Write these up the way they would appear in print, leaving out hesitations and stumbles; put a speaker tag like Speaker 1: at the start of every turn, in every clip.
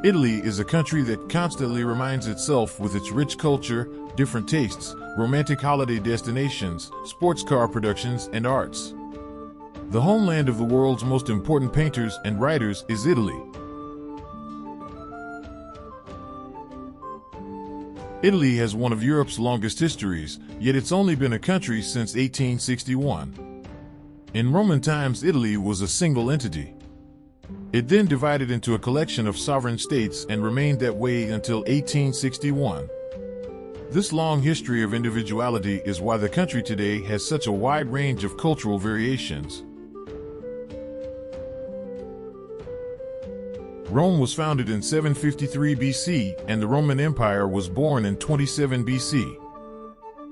Speaker 1: Italy is a country that constantly reminds itself with its rich culture, different tastes, romantic holiday destinations, sports car productions, and arts. The homeland of the world's most important painters and writers is Italy. Italy has one of Europe's longest histories, yet it's only been a country since 1861. In Roman times, Italy was a single entity. It then divided into a collection of sovereign states and remained that way until 1861. This long history of individuality is why the country today has such a wide range of cultural variations. Rome was founded in 753 BC, and the Roman Empire was born in 27 BC.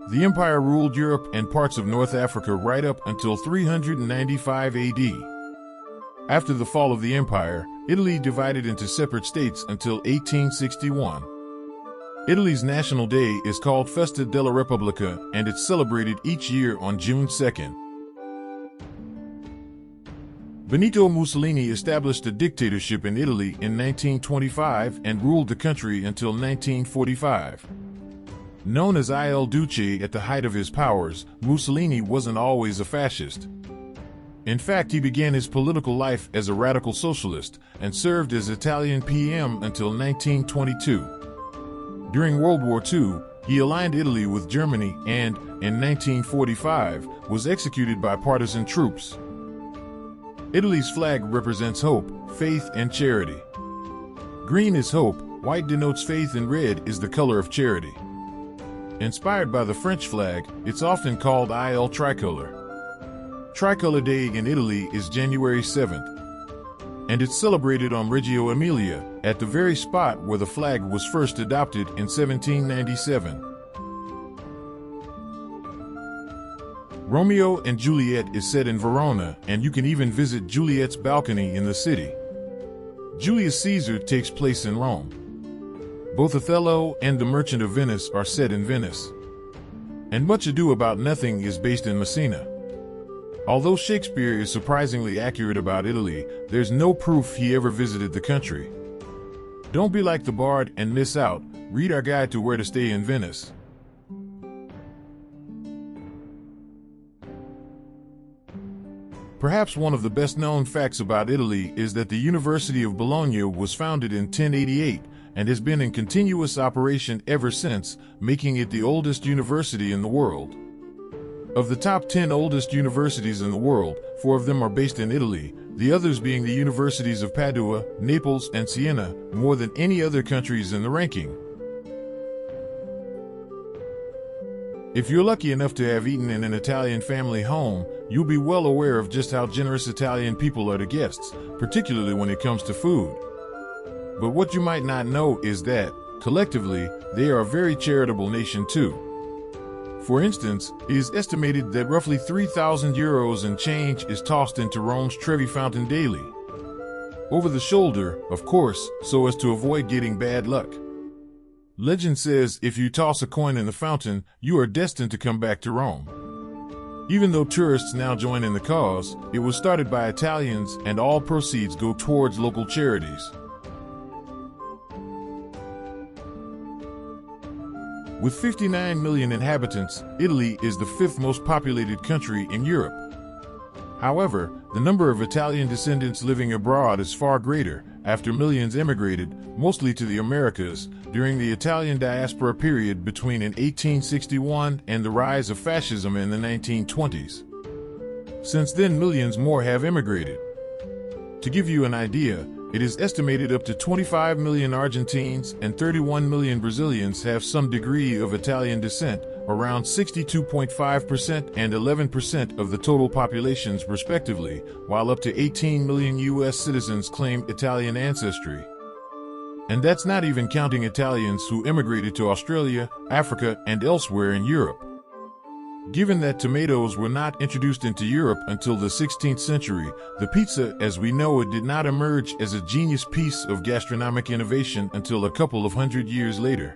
Speaker 1: The empire ruled Europe and parts of North Africa right up until 395 AD. After the fall of the empire, Italy divided into separate states until 1861. Italy's national day is called Festa della Repubblica, and it's celebrated each year on June 2nd. Benito Mussolini established a dictatorship in Italy in 1925 and ruled the country until 1945. Known as Il Duce at the height of his powers, Mussolini wasn't always a fascist. In fact, he began his political life as a radical socialist and served as Italian PM until 1922. During World War II, he aligned Italy with Germany and, in 1945, was executed by partisan troops. Italy's flag represents hope, faith, and charity. Green is hope, white denotes faith, and red is the color of charity. Inspired by the French flag, it's often called Il Tricolor. Tricolor Day in Italy is January 7th, and it's celebrated on Reggio Emilia, at the very spot where the flag was first adopted in 1797. Romeo and Juliet is set in Verona, and you can even visit Juliet's balcony in the city. Julius Caesar takes place in Rome. Both Othello and The Merchant of Venice are set in Venice. And Much Ado About Nothing is based in Messina. Although Shakespeare is surprisingly accurate about Italy, there's no proof he ever visited the country. Don't be like the bard and miss out. Read our guide to where to stay in Venice. Perhaps one of the best-known facts about Italy is that the University of Bologna was founded in 1088 and has been in continuous operation ever since, making it the oldest university in the world. Of the top 10 oldest universities in the world, 4 of them are based in Italy, the others being the universities of Padua, Naples, and Siena, more than any other countries in the ranking. If you're lucky enough to have eaten in an Italian family home, you'll be well aware of just how generous Italian people are to guests, particularly when it comes to food. But what you might not know is that, collectively, they are a very charitable nation too. For instance, it is estimated that roughly 3,000 euros and change is tossed into Rome's Trevi Fountain daily. Over the shoulder, of course, so as to avoid getting bad luck. Legend says if you toss a coin in the fountain, you are destined to come back to Rome. Even though tourists now join in the cause, it was started by Italians and all proceeds go towards local charities. With 59 million inhabitants, Italy is the 5th most populated country in Europe. However, the number of Italian descendants living abroad is far greater, after millions emigrated, mostly to the Americas, during the Italian diaspora period between 1861 and the rise of fascism in the 1920s. Since then, millions more have immigrated. To give you an idea, it is estimated up to 25 million Argentines and 31 million Brazilians have some degree of Italian descent, around 62.5% and 11% of the total populations respectively, while up to 18 million U.S. citizens claim Italian ancestry. And that's not even counting Italians who immigrated to Australia, Africa, and elsewhere in Europe. Given that tomatoes were not introduced into Europe until the 16th century, the pizza as we know it did not emerge as a genius piece of gastronomic innovation until a couple of hundred years later.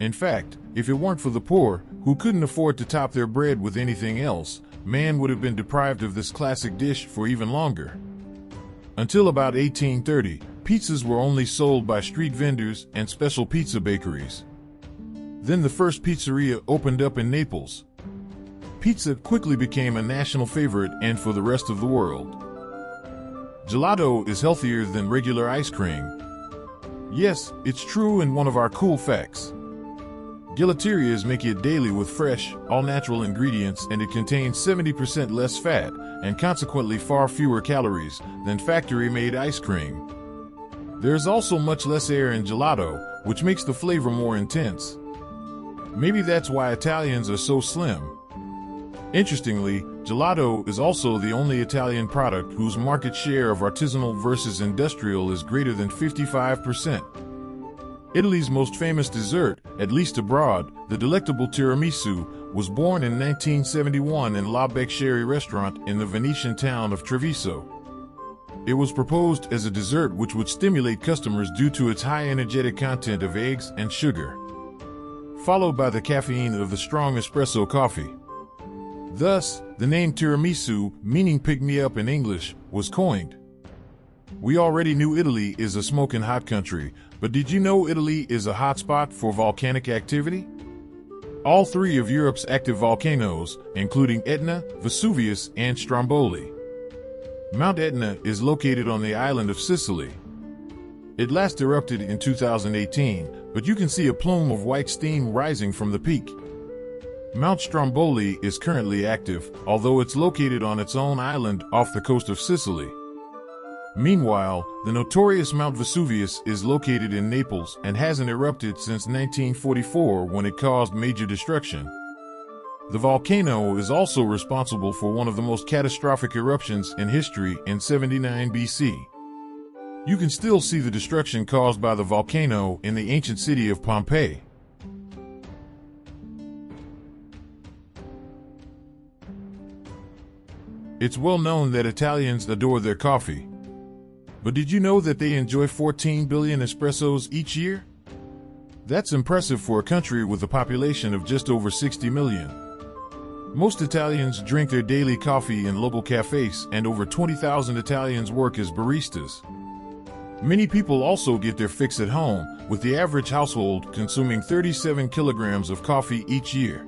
Speaker 1: In fact, if it weren't for the poor, who couldn't afford to top their bread with anything else, man would have been deprived of this classic dish for even longer. Until about 1830, Pizzas were only sold by street vendors and special pizza bakeries. Then the first pizzeria opened up in Naples. Pizza quickly became a national favorite and for the rest of the world. Gelato is healthier than regular ice cream. Yes, it's true and one of our cool facts. Gelaterias make it daily with fresh, all-natural ingredients, and it contains 70% less fat and consequently far fewer calories than factory-made ice cream. There's also much less air in gelato, which makes the flavor more intense. Maybe that's why Italians are so slim. Interestingly, gelato is also the only Italian product whose market share of artisanal versus industrial is greater than 55%. Italy's most famous dessert, at least abroad, the delectable tiramisu, was born in 1971 in La Beccherie restaurant in the Venetian town of Treviso. It was proposed as a dessert which would stimulate customers due to its high energetic content of eggs and sugar, followed by the caffeine of the strong espresso coffee. Thus, the name tiramisu, meaning pick-me-up in English, was coined. We already knew Italy is a smoking hot country, but did you know Italy is a hotspot for volcanic activity? All three of Europe's active volcanoes, including Etna, Vesuvius, and Stromboli. Mount Etna is located on the island of Sicily. It last erupted in 2018, but you can see a plume of white steam rising from the peak. Mount Stromboli is currently active, although it's located on its own island off the coast of Sicily. Meanwhile, the notorious Mount Vesuvius is located in Naples and hasn't erupted since 1944 when it caused major destruction. The volcano is also responsible for one of the most catastrophic eruptions in history in 79 BC. You can still see the destruction caused by the volcano in the ancient city of Pompeii. It's well known that Italians adore their coffee. But did you know that they enjoy 14 billion espressos each year? That's impressive for a country with a population of just over 60 million. Most Italians drink their daily coffee in local cafes, and over 20,000 Italians work as baristas. Many people also get their fix at home, with the average household consuming 37 kilograms of coffee each year.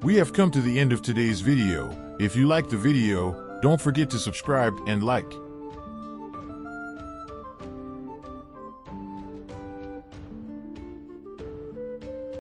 Speaker 1: We have come to the end of today's video. If you liked the video, don't forget to subscribe and like.